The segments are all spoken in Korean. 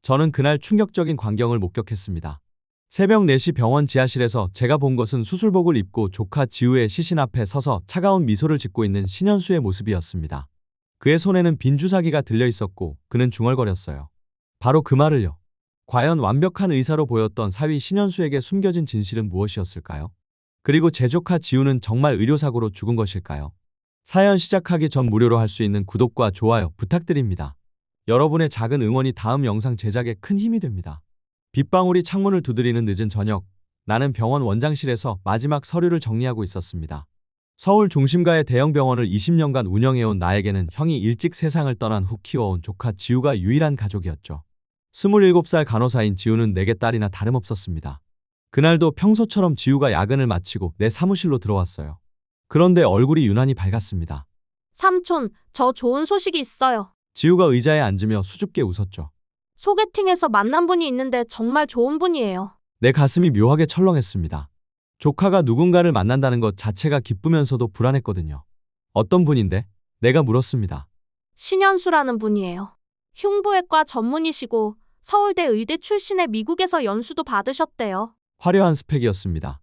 저는 그날 충격적인 광경을 목격했습니다. 새벽 4시 병원 지하실에서 제가 본 것은 수술복을 입고 조카 지우의 시신 앞에 서서 차가운 미소를 짓고 있는 신현수의 모습이었습니다. 그의 손에는 빈 주사기가 들려 있었고 그는 중얼거렸어요. 바로 그 말을요. 과연 완벽한 의사로 보였던 사위 신현수에게 숨겨진 진실은 무엇이었을까요? 그리고 제 조카 지우는 정말 의료사고로 죽은 것일까요? 사연 시작하기 전 무료로 할 수 있는 구독과 좋아요 부탁드립니다. 여러분의 작은 응원이 다음 영상 제작에 큰 힘이 됩니다. 빗방울이 창문을 두드리는 늦은 저녁, 나는 병원 원장실에서 마지막 서류를 정리하고 있었습니다. 서울 중심가의 대형 병원을 20년간 운영해온 나에게는 형이 일찍 세상을 떠난 후 키워온 조카 지우가 유일한 가족이었죠. 27살 간호사인 지우는 내게 딸이나 다름없었습니다. 그날도 평소처럼 지우가 야근을 마치고 내 사무실로 들어왔어요. 그런데 얼굴이 유난히 밝았습니다. 삼촌, 저 좋은 소식이 있어요. 지우가 의자에 앉으며 수줍게 웃었죠. 소개팅에서 만난 분이 있는데 정말 좋은 분이에요. 내 가슴이 묘하게 철렁했습니다. 조카가 누군가를 만난다는 것 자체가 기쁘면서도 불안했거든요. 어떤 분인데? 내가 물었습니다. 신현수라는 분이에요. 흉부외과 전문이시고 서울대 의대 출신의 미국에서 연수도 받으셨대요. 화려한 스펙이었습니다.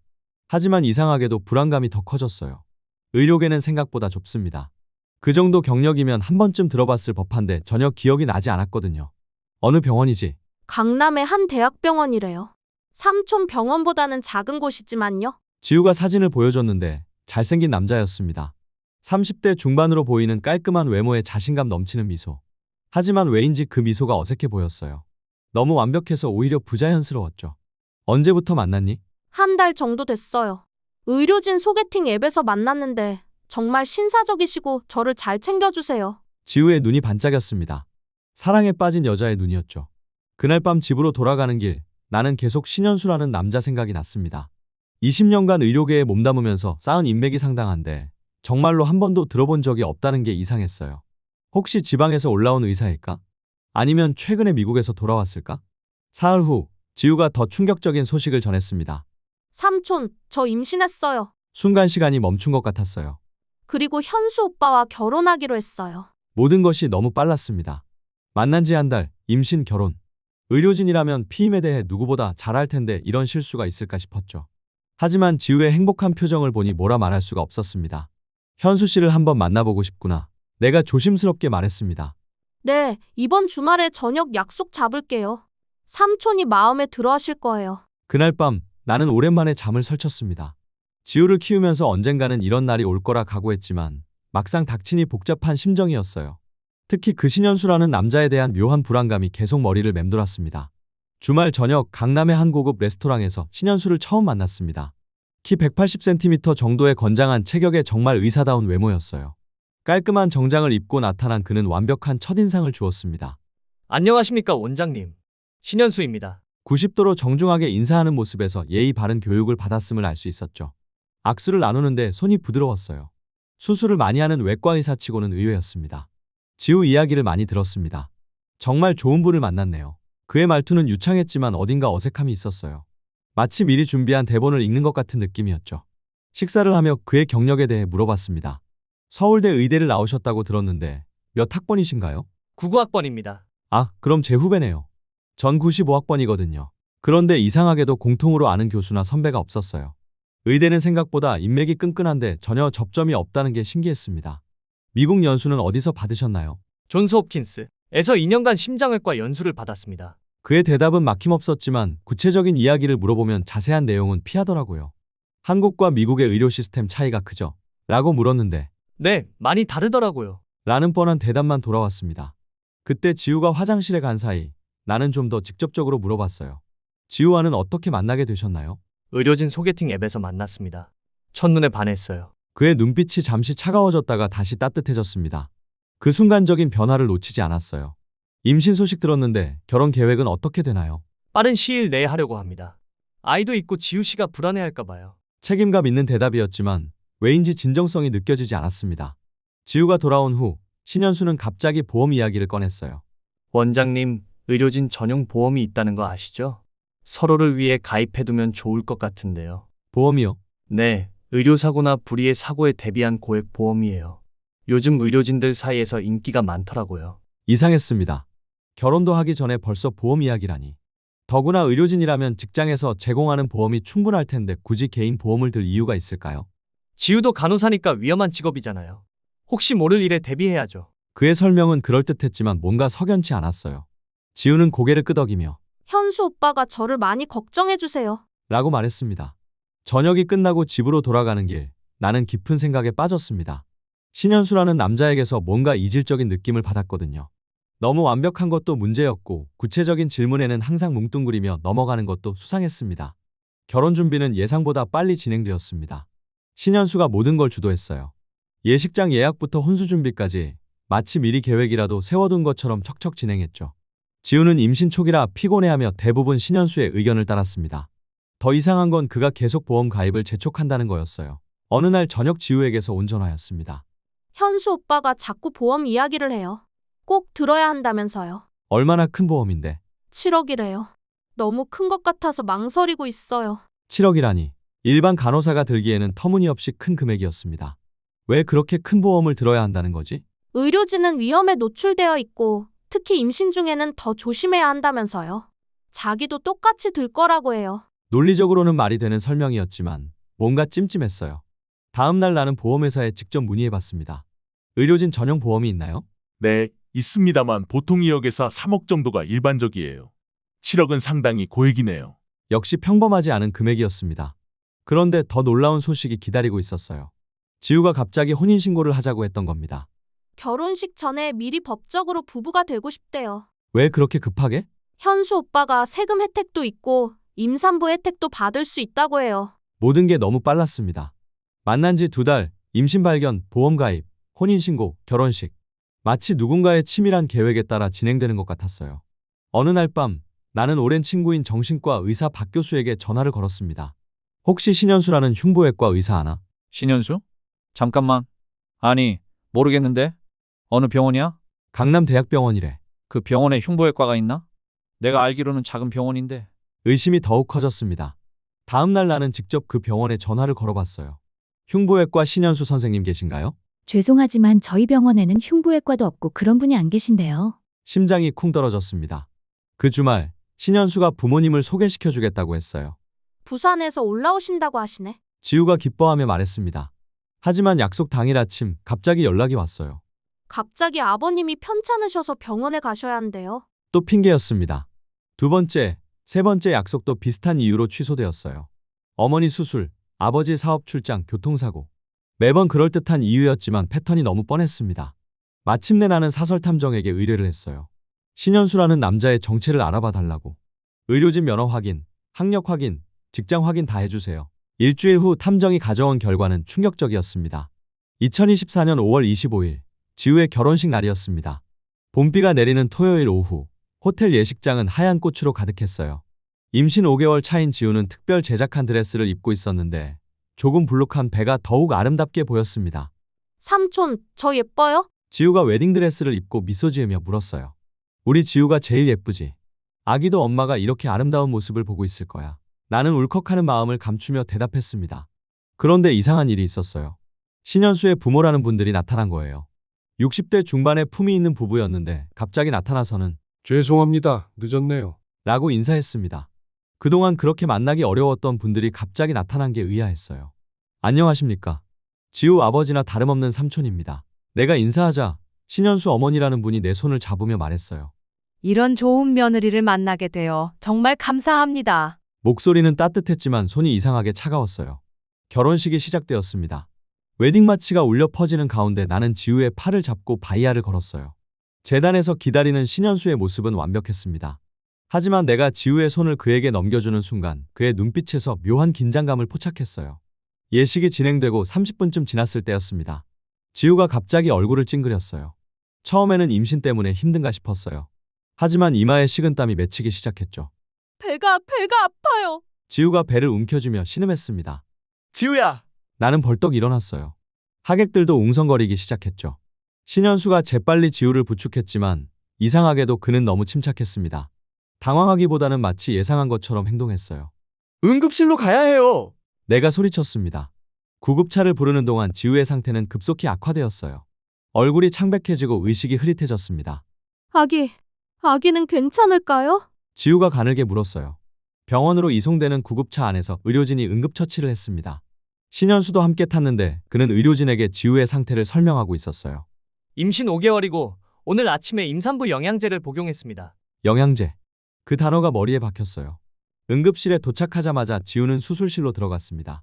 하지만 이상하게도 불안감이 더 커졌어요. 의료계는 생각보다 좁습니다. 그 정도 경력이면 한 번쯤 들어봤을 법한데 전혀 기억이 나지 않았거든요. 어느 병원이지? 강남의 한 대학병원이래요. 삼촌 병원보다는 작은 곳이지만요. 지우가 사진을 보여줬는데 잘생긴 남자였습니다. 30대 중반으로 보이는 깔끔한 외모에 자신감 넘치는 미소. 하지만 왜인지 그 미소가 어색해 보였어요. 너무 완벽해서 오히려 부자연스러웠죠. 언제부터 만났니? 한 달 정도 됐어요. 의료진 소개팅 앱에서 만났는데 정말 신사적이시고 저를 잘 챙겨주세요. 지우의 눈이 반짝였습니다. 사랑에 빠진 여자의 눈이었죠. 그날 밤 집으로 돌아가는 길, 나는 계속 신현수라는 남자 생각이 났습니다. 20년간 의료계에 몸담으면서 쌓은 인맥이 상당한데 정말로 한 번도 들어본 적이 없다는 게 이상했어요. 혹시 지방에서 올라온 의사일까? 아니면 최근에 미국에서 돌아왔을까? 사흘 후 지우가 더 충격적인 소식을 전했습니다. 삼촌, 저 임신했어요. 순간 시간이 멈춘 것 같았어요. 그리고 현수 오빠와 결혼하기로 했어요. 모든 것이 너무 빨랐습니다. 만난 지 한 달, 임신, 결혼. 의료진이라면 피임에 대해 누구보다 잘 알 텐데 이런 실수가 있을까 싶었죠. 하지만 지우의 행복한 표정을 보니 뭐라 말할 수가 없었습니다. 현수 씨를 한번 만나보고 싶구나. 내가 조심스럽게 말했습니다. 네, 이번 주말에 저녁 약속 잡을게요. 삼촌이 마음에 들어 하실 거예요. 그날 밤 나는 오랜만에 잠을 설쳤습니다. 지우를 키우면서 언젠가는 이런 날이 올 거라 각오했지만 막상 닥치니 복잡한 심정이었어요. 특히 그 신현수라는 남자에 대한 묘한 불안감이 계속 머리를 맴돌았습니다. 주말 저녁 강남의 한 고급 레스토랑에서 신현수를 처음 만났습니다. 키 180cm 정도의 건장한 체격에 정말 의사다운 외모였어요. 깔끔한 정장을 입고 나타난 그는 완벽한 첫인상을 주었습니다. 안녕하십니까 원장님. 신현수입니다. 90도로 정중하게 인사하는 모습에서 예의 바른 교육을 받았음을 알 수 있었죠. 악수를 나누는데 손이 부드러웠어요. 수술을 많이 하는 외과 의사치고는 의외였습니다. 지우 이야기를 많이 들었습니다. 정말 좋은 분을 만났네요. 그의 말투는 유창했지만 어딘가 어색함이 있었어요. 마치 미리 준비한 대본을 읽는 것 같은 느낌이었죠. 식사를 하며 그의 경력에 대해 물어봤습니다. 서울대 의대를 나오셨다고 들었는데 몇 학번이신가요? 99학번입니다. 아, 그럼 제 후배네요. 전 95학번이거든요. 그런데 이상하게도 공통으로 아는 교수나 선배가 없었어요. 의대는 생각보다 인맥이 끈끈한데 전혀 접점이 없다는 게 신기했습니다. 미국 연수는 어디서 받으셨나요? 존스홉킨스에서 2년간 심장외과 연수를 받았습니다. 그의 대답은 막힘없었지만 구체적인 이야기를 물어보면 자세한 내용은 피하더라고요. 한국과 미국의 의료 시스템 차이가 크죠? 라고 물었는데 네, 많이 다르더라고요. 라는 뻔한 대답만 돌아왔습니다. 그때 지우가 화장실에 간 사이 나는 좀 더 직접적으로 물어봤어요. 지우와는 어떻게 만나게 되셨나요? 의료진 소개팅 앱에서 만났습니다. 첫눈에 반했어요. 그의 눈빛이 잠시 차가워졌다가 다시 따뜻해졌습니다. 그 순간적인 변화를 놓치지 않았어요. 임신 소식 들었는데 결혼 계획은 어떻게 되나요? 빠른 시일 내에 하려고 합니다. 아이도 있고 지우 씨가 불안해할까 봐요. 책임감 있는 대답이었지만 왜인지 진정성이 느껴지지 않았습니다. 지우가 돌아온 후 신현수는 갑자기 보험 이야기를 꺼냈어요. 원장님, 의료진 전용 보험이 있다는 거 아시죠? 서로를 위해 가입해두면 좋을 것 같은데요. 보험이요? 네, 의료사고나 불의의 사고에 대비한 고액 보험이에요. 요즘 의료진들 사이에서 인기가 많더라고요. 이상했습니다. 결혼도 하기 전에 벌써 보험 이야기라니. 더구나 의료진이라면 직장에서 제공하는 보험이 충분할 텐데 굳이 개인 보험을 들 이유가 있을까요? 지우도 간호사니까 위험한 직업이잖아요. 혹시 모를 일에 대비해야죠. 그의 설명은 그럴듯했지만 뭔가 석연치 않았어요. 지우는 고개를 끄덕이며 현수 오빠가 저를 많이 걱정해주세요. 라고 말했습니다. 저녁이 끝나고 집으로 돌아가는 길, 나는 깊은 생각에 빠졌습니다. 신현수라는 남자에게서 뭔가 이질적인 느낌을 받았거든요. 너무 완벽한 것도 문제였고 구체적인 질문에는 항상 뭉뚱그리며 넘어가는 것도 수상했습니다. 결혼 준비는 예상보다 빨리 진행되었습니다. 신현수가 모든 걸 주도했어요. 예식장 예약부터 혼수 준비까지 마치 미리 계획이라도 세워둔 것처럼 척척 진행했죠. 지우는 임신 초기라 피곤해하며 대부분 신현수의 의견을 따랐습니다. 더 이상한 건 그가 계속 보험 가입을 재촉한다는 거였어요. 어느 날 저녁 지우에게서 온 전화였습니다. 현수 오빠가 자꾸 보험 이야기를 해요. 꼭 들어야 한다면서요. 얼마나 큰 보험인데? 7억이래요. 너무 큰 것 같아서 망설이고 있어요. 7억이라니. 일반 간호사가 들기에는 터무니없이 큰 금액이었습니다. 왜 그렇게 큰 보험을 들어야 한다는 거지? 의료진은 위험에 노출되어 있고 특히 임신 중에는 더 조심해야 한다면서요. 자기도 똑같이 들 거라고 해요. 논리적으로는 말이 되는 설명이었지만 뭔가 찜찜했어요. 다음 날 나는 보험회사에 직접 문의해봤습니다. 의료진 전용 보험이 있나요? 네, 있습니다만 보통 2억에서 3억 정도가 일반적이에요. 7억은 상당히 고액이네요. 역시 평범하지 않은 금액이었습니다. 그런데 더 놀라운 소식이 기다리고 있었어요. 지우가 갑자기 혼인신고를 하자고 했던 겁니다. 결혼식 전에 미리 법적으로 부부가 되고 싶대요. 왜 그렇게 급하게? 현수 오빠가 세금 혜택도 있고 임산부 혜택도 받을 수 있다고 해요. 모든 게 너무 빨랐습니다. 만난 지 2달, 임신 발견, 보험 가입, 혼인신고, 결혼식. 마치 누군가의 치밀한 계획에 따라 진행되는 것 같았어요. 어느 날 밤, 나는 오랜 친구인 정신과 의사 박 교수에게 전화를 걸었습니다. 혹시 신현수라는 흉부외과 의사 아나? 신현수? 잠깐만. 아니, 모르겠는데? 어느 병원이야? 강남대학병원이래. 그 병원에 흉부외과가 있나? 내가 알기로는 작은 병원인데. 의심이 더욱 커졌습니다. 다음 날 나는 직접 그 병원에 전화를 걸어봤어요. 흉부외과 신현수 선생님 계신가요? 죄송하지만 저희 병원에는 흉부외과도 없고 그런 분이 안 계신데요. 심장이 쿵 떨어졌습니다. 그 주말 신현수가 부모님을 소개시켜주겠다고 했어요. 부산에서 올라오신다고 하시네. 지우가 기뻐하며 말했습니다. 하지만 약속 당일 아침 갑자기 연락이 왔어요. 갑자기 아버님이 편찮으셔서 병원에 가셔야 한대요. 또 핑계였습니다. 2번째, 3번째 약속도 비슷한 이유로 취소되었어요. 어머니 수술, 아버지 사업 출장, 교통사고. 매번 그럴듯한 이유였지만 패턴이 너무 뻔했습니다. 마침내 나는 사설탐정에게 의뢰를 했어요. 신현수라는 남자의 정체를 알아봐 달라고. 의료진 면허 확인, 학력 확인, 직장 확인 다 해주세요. 일주일 후 탐정이 가져온 결과는 충격적이었습니다. 2024년 5월 25일, 지우의 결혼식 날이었습니다. 봄비가 내리는 토요일 오후, 호텔 예식장은 하얀 꽃으로 가득했어요. 임신 5개월 차인 지우는 특별 제작한 드레스를 입고 있었는데 조금 불룩한 배가 더욱 아름답게 보였습니다. 삼촌, 저 예뻐요? 지우가 웨딩드레스를 입고 미소 지으며 물었어요. 우리 지우가 제일 예쁘지. 아기도 엄마가 이렇게 아름다운 모습을 보고 있을 거야. 나는 울컥하는 마음을 감추며 대답했습니다. 그런데 이상한 일이 있었어요. 신현수의 부모라는 분들이 나타난 거예요. 60대 중반의 품이 있는 부부였는데 갑자기 나타나서는 죄송합니다. 늦었네요. 라고 인사했습니다. 그동안 그렇게 만나기 어려웠던 분들이 갑자기 나타난 게 의아했어요. 안녕하십니까. 지우 아버지나 다름없는 삼촌입니다. 내가 인사하자 신현수 어머니라는 분이 내 손을 잡으며 말했어요. 이런 좋은 며느리를 만나게 되어 정말 감사합니다. 목소리는 따뜻했지만 손이 이상하게 차가웠어요. 결혼식이 시작되었습니다. 웨딩마치가 울려 퍼지는 가운데 나는 지우의 팔을 잡고 바이아를 걸었어요. 재단에서 기다리는 신현수의 모습은 완벽했습니다. 하지만 내가 지우의 손을 그에게 넘겨주는 순간 그의 눈빛에서 묘한 긴장감을 포착했어요. 예식이 진행되고 30분쯤 지났을 때였습니다. 지우가 갑자기 얼굴을 찡그렸어요. 처음에는 임신 때문에 힘든가 싶었어요. 하지만 이마에 식은땀이 맺히기 시작했죠. 배가 아파요. 지우가 배를 움켜쥐며 신음했습니다. 지우야! 나는 벌떡 일어났어요. 하객들도 웅성거리기 시작했죠. 신현수가 재빨리 지우를 부축했지만 이상하게도 그는 너무 침착했습니다. 당황하기보다는 마치 예상한 것처럼 행동했어요. 응급실로 가야 해요! 내가 소리쳤습니다. 구급차를 부르는 동안 지우의 상태는 급속히 악화되었어요. 얼굴이 창백해지고 의식이 흐릿해졌습니다. 아기는 괜찮을까요? 지우가 가늘게 물었어요. 병원으로 이송되는 구급차 안에서 의료진이 응급처치를 했습니다. 신현수도 함께 탔는데 그는 의료진에게 지우의 상태를 설명하고 있었어요. 임신 5개월이고 오늘 아침에 임산부 영양제를 복용했습니다. 영양제. 그 단어가 머리에 박혔어요. 응급실에 도착하자마자 지우는 수술실로 들어갔습니다.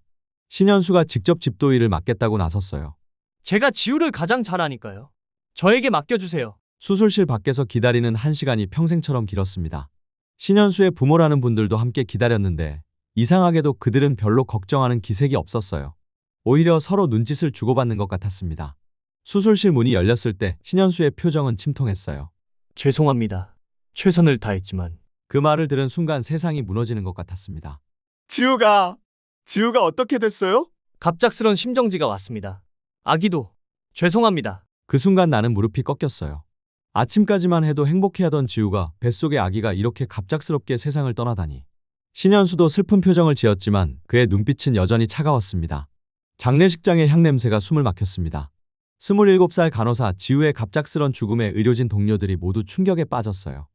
신현수가 직접 집도일을 맡겠다고 나섰어요. 제가 지우를 가장 잘 아니까요. 저에게 맡겨주세요. 수술실 밖에서 기다리는 1시간이 평생처럼 길었습니다. 신현수의 부모라는 분들도 함께 기다렸는데 이상하게도 그들은 별로 걱정하는 기색이 없었어요. 오히려 서로 눈짓을 주고받는 것 같았습니다. 수술실 문이 열렸을 때 신현수의 표정은 침통했어요. 죄송합니다. 최선을 다했지만. 그 말을 들은 순간 세상이 무너지는 것 같았습니다. 지우가 어떻게 됐어요? 갑작스런 심정지가 왔습니다. 아기도. 죄송합니다. 그 순간 나는 무릎이 꺾였어요. 아침까지만 해도 행복해하던 지우가 뱃속의 아기가 이렇게 갑작스럽게 세상을 떠나다니. 신현수도 슬픈 표정을 지었지만 그의 눈빛은 여전히 차가웠습니다. 장례식장의 향냄새가 숨을 막혔습니다. 27살 간호사 지우의 갑작스런 죽음에 의료진 동료들이 모두 충격에 빠졌어요.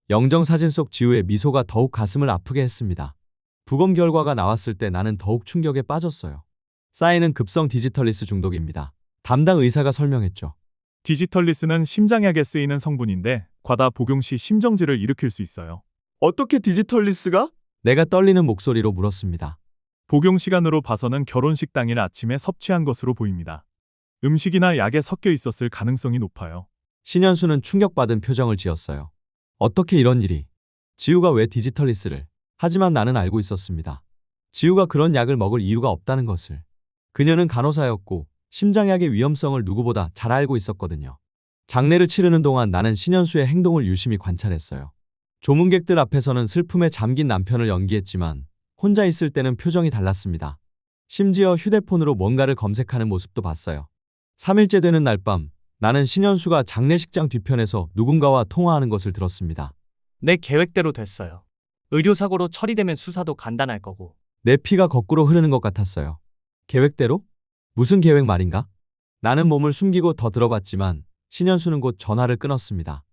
영정사진 속 지우의 미소가 더욱 가슴을 아프게 했습니다. 부검 결과가 나왔을 때 나는 더욱 충격에 빠졌어요. 쌓이는 급성 디지털리스 중독입니다. 담당 의사가 설명했죠. 디지털리스는 심장약에 쓰이는 성분인데 과다 복용 시 심정지를 일으킬 수 있어요. 어떻게 디지털리스가? 내가 떨리는 목소리로 물었습니다. 복용 시간으로 봐서는 결혼식 당일 아침에 섭취한 것으로 보입니다. 음식이나 약에 섞여 있었을 가능성이 높아요. 신현수는 충격받은 표정을 지었어요. 어떻게 이런 일이? 지우가 왜 디지털리스를? 하지만 나는 알고 있었습니다. 지우가 그런 약을 먹을 이유가 없다는 것을. 그녀는 간호사였고 심장약의 위험성을 누구보다 잘 알고 있었거든요. 장례를 치르는 동안 나는 신현수의 행동을 유심히 관찰했어요. 조문객들 앞에서는 슬픔에 잠긴 남편을 연기했지만 혼자 있을 때는 표정이 달랐습니다. 심지어 휴대폰으로 뭔가를 검색하는 모습도 봤어요. 3일째 되는 날 밤, 나는 신현수가 장례식장 뒤편에서 누군가와 통화하는 것을 들었습니다. 내 계획대로 됐어요. 의료사고로 처리되면 수사도 간단할 거고. 내 피가 거꾸로 흐르는 것 같았어요. 계획대로? 무슨 계획 말인가? 나는 몸을 숨기고 더 들어봤지만 신현수는 곧 전화를 끊었습니다.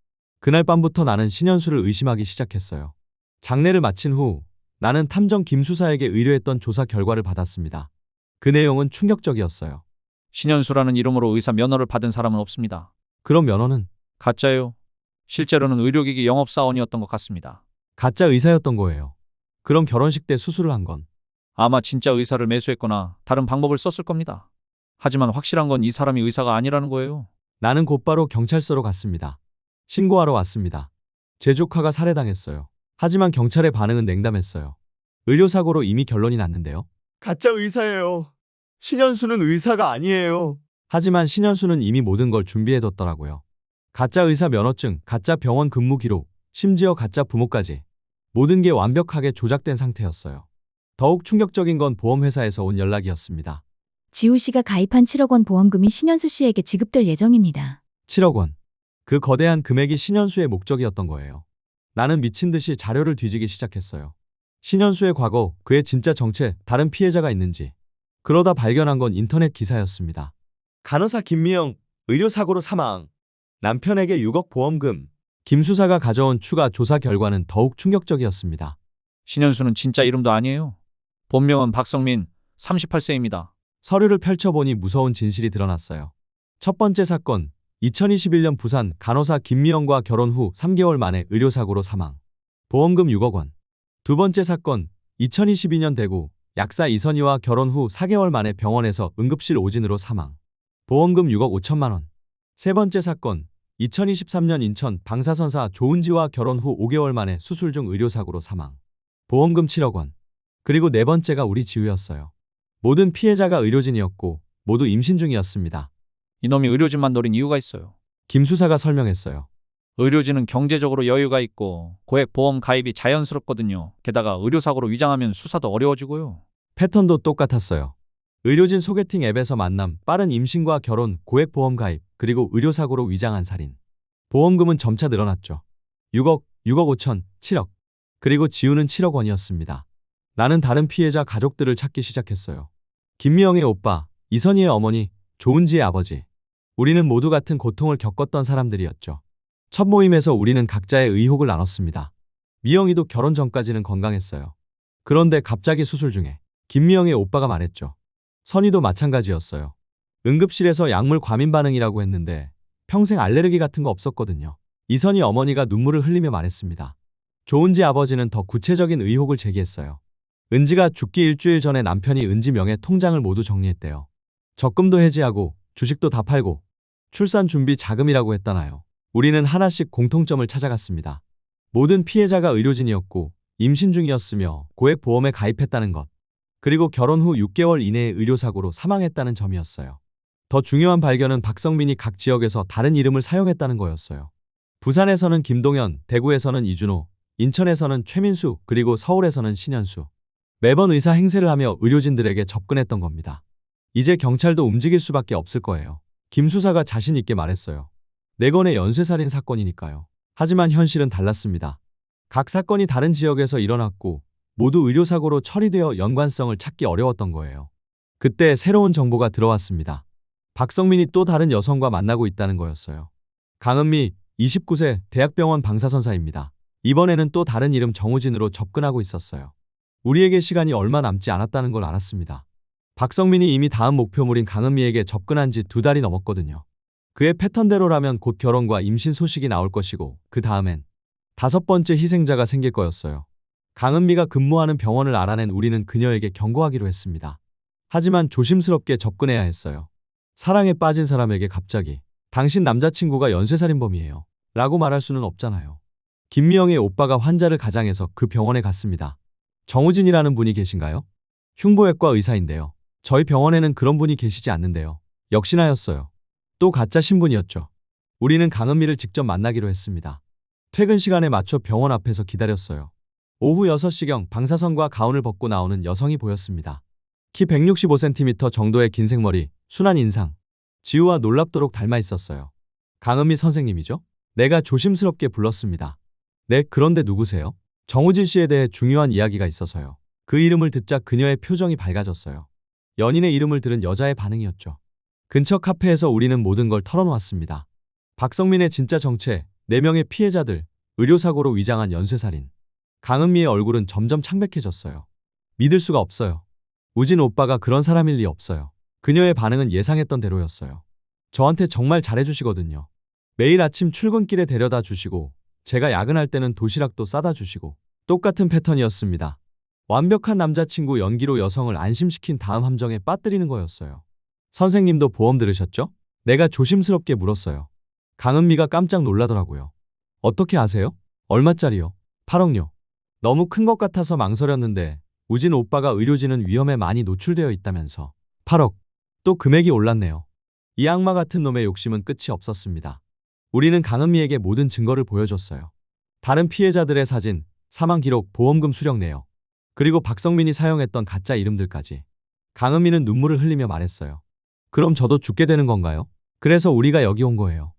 그날 밤부터 나는 신현수를 의심하기 시작했어요. 장례를 마친 후 나는 탐정 김 수사에게 의뢰했던 조사 결과를 받았습니다. 그 내용은 충격적이었어요. 신현수라는 이름으로 의사 면허를 받은 사람은 없습니다. 그런 면허는 가짜예요. 실제로는 의료기기 영업사원이었던 것 같습니다. 가짜 의사였던 거예요. 그럼 결혼식 때 수술을 한 건 아마 진짜 의사를 매수했거나 다른 방법을 썼을 겁니다. 하지만 확실한 건 이 사람이 의사가 아니라는 거예요. 나는 곧바로 경찰서로 갔습니다. 신고하러 왔습니다. 제 조카가 살해당했어요. 하지만 경찰의 반응은 냉담했어요. 의료사고로 이미 결론이 났는데요. 가짜 의사예요. 신현수는 의사가 아니에요. 하지만 신현수는 이미 모든 걸 준비해뒀더라고요. 가짜 의사 면허증, 가짜 병원 근무 기록, 심지어 가짜 부모까지. 모든 게 완벽하게 조작된 상태였어요. 더욱 충격적인 건 보험회사에서 온 연락이었습니다. 지우 씨가 가입한 7억 원 보험금이 신현수 씨에게 지급될 예정입니다. 7억 원. 그 거대한 금액이 신현수의 목적이었던 거예요. 나는 미친 듯이 자료를 뒤지기 시작했어요. 신현수의 과거, 그의 진짜 정체, 다른 피해자가 있는지. 그러다 발견한 건 인터넷 기사였습니다. 간호사 김미영, 의료사고로 사망. 남편에게 6억 보험금. 김 수사가 가져온 추가 조사 결과는 더욱 충격적이었습니다. 신현수는 진짜 이름도 아니에요. 본명은 박성민, 38세입니다. 서류를 펼쳐보니 무서운 진실이 드러났어요. 첫 번째 사건, 2021년 부산 간호사 김미영과 결혼 후 3개월 만에 의료사고로 사망. 보험금 6억 원. 두 번째 사건, 2022년 대구 약사 이선희와 결혼 후 4개월 만에 병원에서 응급실 오진으로 사망. 보험금 6억 5천만 원. 세 번째 사건, 2023년 인천 방사선사 조은지와 결혼 후 5개월 만에 수술 중 의료사고로 사망. 보험금 7억 원. 그리고 네 번째가 우리 지우였어요. 모든 피해자가 의료진이었고 모두 임신 중이었습니다. 이놈이 의료진만 노린 이유가 있어요. 김 수사가 설명했어요. 의료진은 경제적으로 여유가 있고 고액 보험 가입이 자연스럽거든요. 게다가 의료사고로 위장하면 수사도 어려워지고요. 패턴도 똑같았어요. 의료진 소개팅 앱에서 만남, 빠른 임신과 결혼, 고액 보험 가입, 그리고 의료사고로 위장한 살인. 보험금은 점차 늘어났죠. 6억, 6억 5천, 7억. 그리고 지우는 7억 원이었습니다. 나는 다른 피해자 가족들을 찾기 시작했어요. 김미영의 오빠, 이선희의 어머니, 조은지의 아버지. 우리는 모두 같은 고통을 겪었던 사람들이었죠. 첫 모임에서 우리는 각자의 의혹을 나눴습니다. 미영이도 결혼 전까지는 건강했어요. 그런데 갑자기 수술 중에 김미영의 오빠가 말했죠. 선희도 마찬가지였어요. 응급실에서 약물 과민 반응이라고 했는데 평생 알레르기 같은 거 없었거든요. 이선희 어머니가 눈물을 흘리며 말했습니다. 조은지 아버지는 더 구체적인 의혹을 제기했어요. 은지가 죽기 일주일 전에 남편이 은지 명의 통장을 모두 정리했대요. 적금도 해지하고 주식도 다 팔고 출산 준비 자금이라고 했다나요. 우리는 하나씩 공통점을 찾아갔습니다. 모든 피해자가 의료진이었고 임신 중이었으며 고액 보험에 가입했다는 것. 그리고 결혼 후 6개월 이내에 의료사고로 사망했다는 점이었어요. 더 중요한 발견은 박성민이 각 지역에서 다른 이름을 사용했다는 거였어요. 부산에서는 김동현, 대구에서는 이준호, 인천에서는 최민수, 그리고 서울에서는 신현수. 매번 의사 행세를 하며 의료진들에게 접근했던 겁니다. 이제 경찰도 움직일 수밖에 없을 거예요. 김 수사가 자신 있게 말했어요. 4건의 연쇄살인 사건이니까요. 하지만 현실은 달랐습니다. 각 사건이 다른 지역에서 일어났고 모두 의료사고로 처리되어 연관성을 찾기 어려웠던 거예요. 그때 새로운 정보가 들어왔습니다. 박성민이 또 다른 여성과 만나고 있다는 거였어요. 강은미, 29세, 대학병원 방사선사입니다. 이번에는 또 다른 이름 정우진으로 접근하고 있었어요. 우리에게 시간이 얼마 남지 않았다는 걸 알았습니다. 박성민이 이미 다음 목표물인 강은미에게 접근한 지 2달이 넘었거든요. 그의 패턴대로라면 곧 결혼과 임신 소식이 나올 것이고 그 다음엔 5번째 희생자가 생길 거였어요. 강은미가 근무하는 병원을 알아낸 우리는 그녀에게 경고하기로 했습니다. 하지만 조심스럽게 접근해야 했어요. 사랑에 빠진 사람에게 갑자기 당신 남자친구가 연쇄살인범이에요 라고 말할 수는 없잖아요. 김미영의 오빠가 환자를 가장해서 그 병원에 갔습니다. 정우진이라는 분이 계신가요? 흉부외과 의사인데요. 저희 병원에는 그런 분이 계시지 않는데요. 역시나였어요. 또 가짜 신분이었죠. 우리는 강은미를 직접 만나기로 했습니다. 퇴근 시간에 맞춰 병원 앞에서 기다렸어요. 오후 6시경 방사선과 가운을 벗고 나오는 여성이 보였습니다. 키 165cm 정도의 긴 생머리, 순한 인상. 지우와 놀랍도록 닮아 있었어요. 강은미 선생님이죠? 내가 조심스럽게 불렀습니다. 네, 그런데 누구세요? 정우진 씨에 대해 중요한 이야기가 있어서요. 그 이름을 듣자 그녀의 표정이 밝아졌어요. 연인의 이름을 들은 여자의 반응이었죠. 근처 카페에서 우리는 모든 걸 털어놓았습니다. 박성민의 진짜 정체, 4명의 피해자들, 의료사고로 위장한 연쇄살인. 강은미의 얼굴은 점점 창백해졌어요. 믿을 수가 없어요. 우진 오빠가 그런 사람일 리 없어요. 그녀의 반응은 예상했던 대로였어요. 저한테 정말 잘해주시거든요. 매일 아침 출근길에 데려다 주시고 제가 야근할 때는 도시락도 싸다 주시고 똑같은 패턴이었습니다. 완벽한 남자친구 연기로 여성을 안심시킨 다음 함정에 빠뜨리는 거였어요. 선생님도 보험 들으셨죠? 내가 조심스럽게 물었어요. 강은미가 깜짝 놀라더라고요. 어떻게 아세요? 얼마짜리요? 8억요. 너무 큰 것 같아서 망설였는데 우진 오빠가 의료진은 위험에 많이 노출되어 있다면서 8억. 또 금액이 올랐네요. 이 악마 같은 놈의 욕심은 끝이 없었습니다. 우리는 강은미에게 모든 증거를 보여줬어요. 다른 피해자들의 사진, 사망 기록, 보험금 수령 내역, 그리고 박성민이 사용했던 가짜 이름들까지. 강은미는 눈물을 흘리며 말했어요. 그럼 저도 죽게 되는 건가요? 그래서 우리가 여기 온 거예요.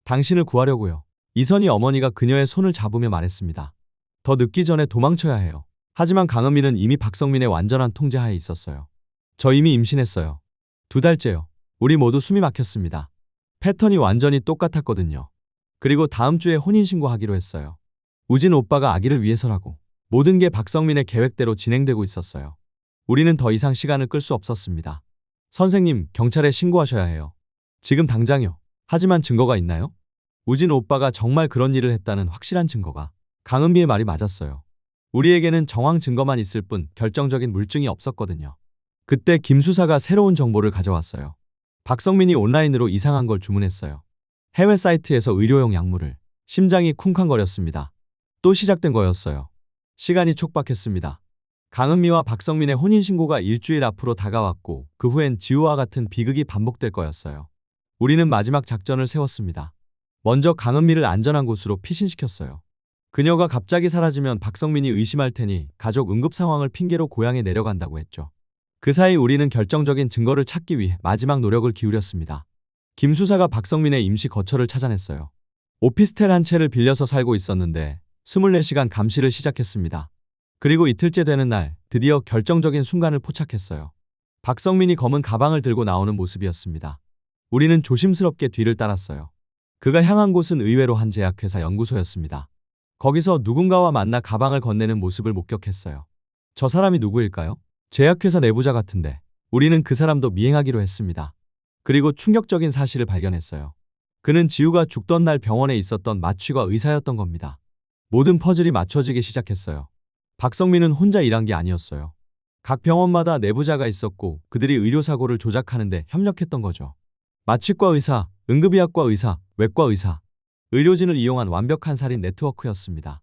당신을 구하려고요. 이선희 어머니가 그녀의 손을 잡으며 말했습니다. 더 늦기 전에 도망쳐야 해요. 하지만 강은미는 이미 박성민의 완전한 통제하에 있었어요. 저 이미 임신했어요. 2달째요. 우리 모두 숨이 막혔습니다. 패턴이 완전히 똑같았거든요. 그리고 다음 주에 혼인신고하기로 했어요. 우진 오빠가 아기를 위해서라고. 모든 게 박성민의 계획대로 진행되고 있었어요. 우리는 더 이상 시간을 끌 수 없었습니다. 선생님, 경찰에 신고하셔야 해요. 지금 당장요. 하지만 증거가 있나요? 우진 오빠가 정말 그런 일을 했다는 확실한 증거가. 강은미의 말이 맞았어요. 우리에게는 정황 증거만 있을 뿐 결정적인 물증이 없었거든요. 그때 김 수사가 새로운 정보를 가져왔어요. 박성민이 온라인으로 이상한 걸 주문했어요. 해외 사이트에서 의료용 약물을. 심장이 쿵쾅거렸습니다. 또 시작된 거였어요. 시간이 촉박했습니다. 강은미와 박성민의 혼인신고가 일주일 앞으로 다가왔고 그 후엔 지우와 같은 비극이 반복될 거였어요. 우리는 마지막 작전을 세웠습니다. 먼저 강은미를 안전한 곳으로 피신시켰어요. 그녀가 갑자기 사라지면 박성민이 의심할 테니 가족 응급 상황을 핑계로 고향에 내려간다고 했죠. 그 사이 우리는 결정적인 증거를 찾기 위해 마지막 노력을 기울였습니다. 김 수사가 박성민의 임시 거처를 찾아냈어요. 오피스텔 한 채를 빌려서 살고 있었는데 24시간 감시를 시작했습니다. 그리고 이틀째 되는 날 드디어 결정적인 순간을 포착했어요. 박성민이 검은 가방을 들고 나오는 모습이었습니다. 우리는 조심스럽게 뒤를 따랐어요. 그가 향한 곳은 의외로 한 제약회사 연구소였습니다. 거기서 누군가와 만나 가방을 건네는 모습을 목격했어요. 저 사람이 누구일까요? 제약회사 내부자 같은데 우리는 그 사람도 미행하기로 했습니다. 그리고 충격적인 사실을 발견했어요. 그는 지우가 죽던 날 병원에 있었던 마취과 의사였던 겁니다. 모든 퍼즐이 맞춰지기 시작했어요. 박성민은 혼자 일한 게 아니었어요. 각 병원마다 내부자가 있었고 그들이 의료사고를 조작하는데 협력했던 거죠. 마취과 의사, 응급의학과 의사, 외과 의사, 의료진을 이용한 완벽한 살인 네트워크였습니다.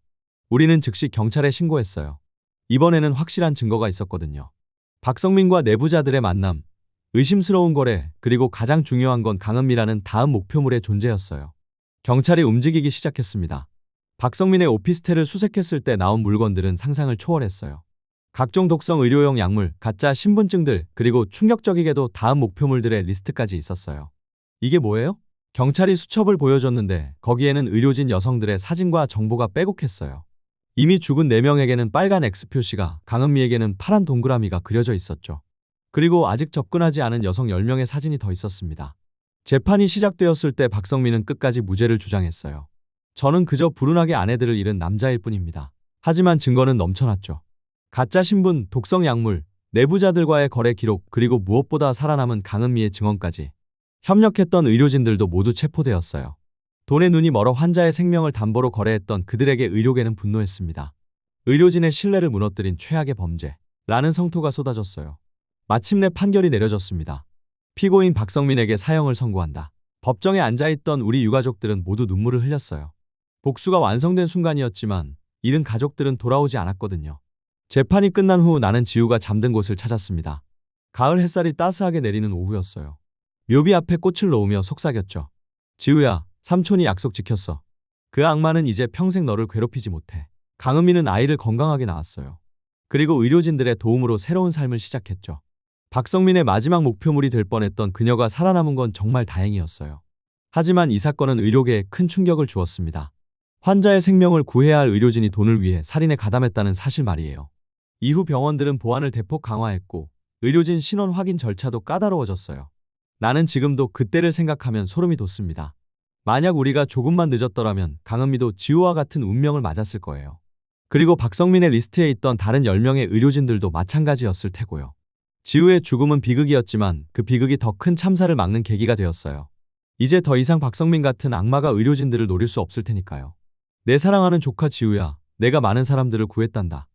우리는 즉시 경찰에 신고했어요. 이번에는 확실한 증거가 있었거든요. 박성민과 내부자들의 만남, 의심스러운 거래, 그리고 가장 중요한 건 강은미라는 다음 목표물의 존재였어요. 경찰이 움직이기 시작했습니다. 박성민의 오피스텔을 수색했을 때 나온 물건들은 상상을 초월했어요. 각종 독성 의료용 약물, 가짜 신분증들, 그리고 충격적이게도 다음 목표물들의 리스트까지 있었어요. 이게 뭐예요? 경찰이 수첩을 보여줬는데 거기에는 의료진 여성들의 사진과 정보가 빼곡했어요. 이미 죽은 4명에게는 빨간 X 표시가, 강은미에게는 파란 동그라미가 그려져 있었죠. 그리고 아직 접근하지 않은 여성 10명의 사진이 더 있었습니다. 재판이 시작되었을 때 박성민은 끝까지 무죄를 주장했어요. 저는 그저 불운하게 아내들을 잃은 남자일 뿐입니다. 하지만 증거는 넘쳐났죠. 가짜 신분, 독성 약물, 내부자들과의 거래 기록, 그리고 무엇보다 살아남은 강은미의 증언까지. 협력했던 의료진들도 모두 체포되었어요. 돈에 눈이 멀어 환자의 생명을 담보로 거래했던 그들에게 의료계는 분노했습니다. 의료진의 신뢰를 무너뜨린 최악의 범죄. 라는 성토가 쏟아졌어요. 마침내 판결이 내려졌습니다. 피고인 박성민에게 사형을 선고한다. 법정에 앉아있던 우리 유가족들은 모두 눈물을 흘렸어요. 복수가 완성된 순간이었지만 잃은 가족들은 돌아오지 않았거든요. 재판이 끝난 후 나는 지우가 잠든 곳을 찾았습니다. 가을 햇살이 따스하게 내리는 오후였어요. 묘비 앞에 꽃을 놓으며 속삭였죠. 지우야, 삼촌이 약속 지켰어. 그 악마는 이제 평생 너를 괴롭히지 못해. 강은미는 아이를 건강하게 낳았어요. 그리고 의료진들의 도움으로 새로운 삶을 시작했죠. 박성민의 마지막 목표물이 될 뻔했던 그녀가 살아남은 건 정말 다행이었어요. 하지만 이 사건은 의료계에 큰 충격을 주었습니다. 환자의 생명을 구해야 할 의료진이 돈을 위해 살인에 가담했다는 사실 말이에요. 이후 병원들은 보안을 대폭 강화했고 의료진 신원 확인 절차도 까다로워졌어요. 나는 지금도 그때를 생각하면 소름이 돋습니다. 만약 우리가 조금만 늦었더라면 강은미도 지우와 같은 운명을 맞았을 거예요. 그리고 박성민의 리스트에 있던 다른 10명의 의료진들도 마찬가지였을 테고요. 지우의 죽음은 비극이었지만 그 비극이 더 큰 참사를 막는 계기가 되었어요. 이제 더 이상 박성민 같은 악마가 의료진들을 노릴 수 없을 테니까요. 내 사랑하는 조카 지우야, 내가 많은 사람들을 구했단다.